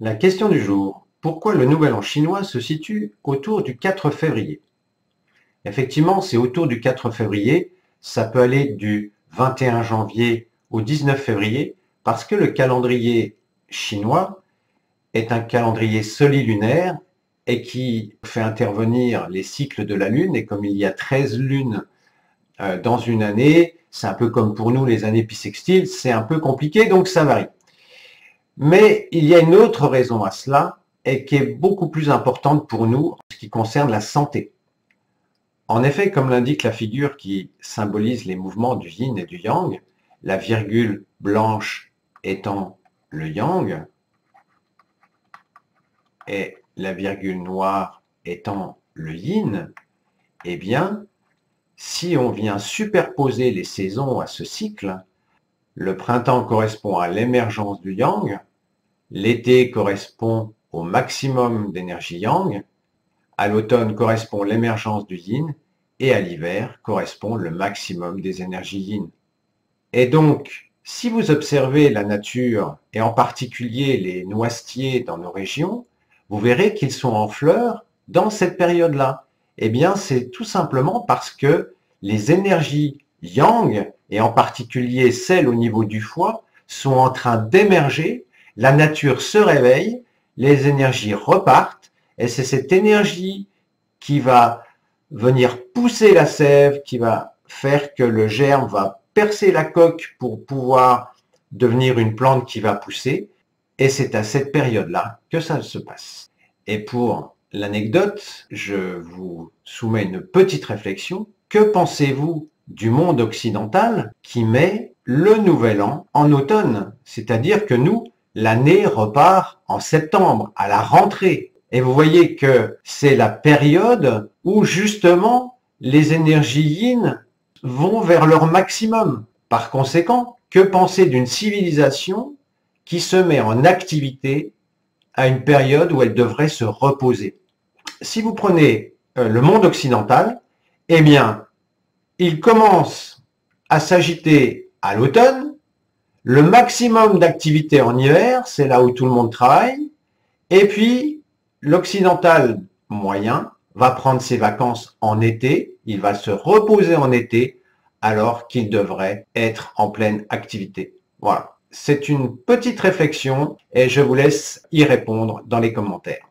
La question du jour, pourquoi le Nouvel An chinois se situe autour du 4 février? Effectivement, c'est autour du 4 février, ça peut aller du 21 janvier au 19 février, parce que le calendrier chinois est un calendrier solilunaire et qui fait intervenir les cycles de la Lune, et comme il y a 13 lunes dans une année, c'est un peu comme pour nous les années bissextiles, c'est un peu compliqué, donc ça varie. Mais il y a une autre raison à cela, et qui est beaucoup plus importante pour nous en ce qui concerne la santé. En effet, comme l'indique la figure qui symbolise les mouvements du yin et du yang, la virgule blanche étant le yang et la virgule noire étant le yin, eh bien, si on vient superposer les saisons à ce cycle, le printemps correspond à l'émergence du yang, l'été correspond au maximum d'énergie yang, à l'automne correspond l'émergence du yin, et à l'hiver correspond le maximum des énergies yin. Et donc, si vous observez la nature, et en particulier les noisetiers dans nos régions, vous verrez qu'ils sont en fleurs dans cette période-là. Eh bien, c'est tout simplement parce que les énergies yang, et en particulier celles au niveau du foie, sont en train d'émerger, la nature se réveille, les énergies repartent, et c'est cette énergie qui va venir pousser la sève, qui va faire que le germe va percer la coque pour pouvoir devenir une plante qui va pousser, et c'est à cette période-là que ça se passe. Et pour l'anecdote, je vous soumets une petite réflexion. Que pensez-vous du monde occidental qui met le Nouvel An en automne? C'est-à-dire que nous, l'année repart en septembre, à la rentrée. Et vous voyez que c'est la période où justement les énergies yin vont vers leur maximum. Par conséquent, que penser d'une civilisation qui se met en activité à une période où elle devrait se reposer? Si vous prenez le monde occidental, eh bien, il commence à s'agiter à l'automne, le maximum d'activité en hiver, c'est là où tout le monde travaille, et puis l'occidental moyen va prendre ses vacances en été, il va se reposer en été, alors qu'il devrait être en pleine activité. Voilà, c'est une petite réflexion et je vous laisse y répondre dans les commentaires.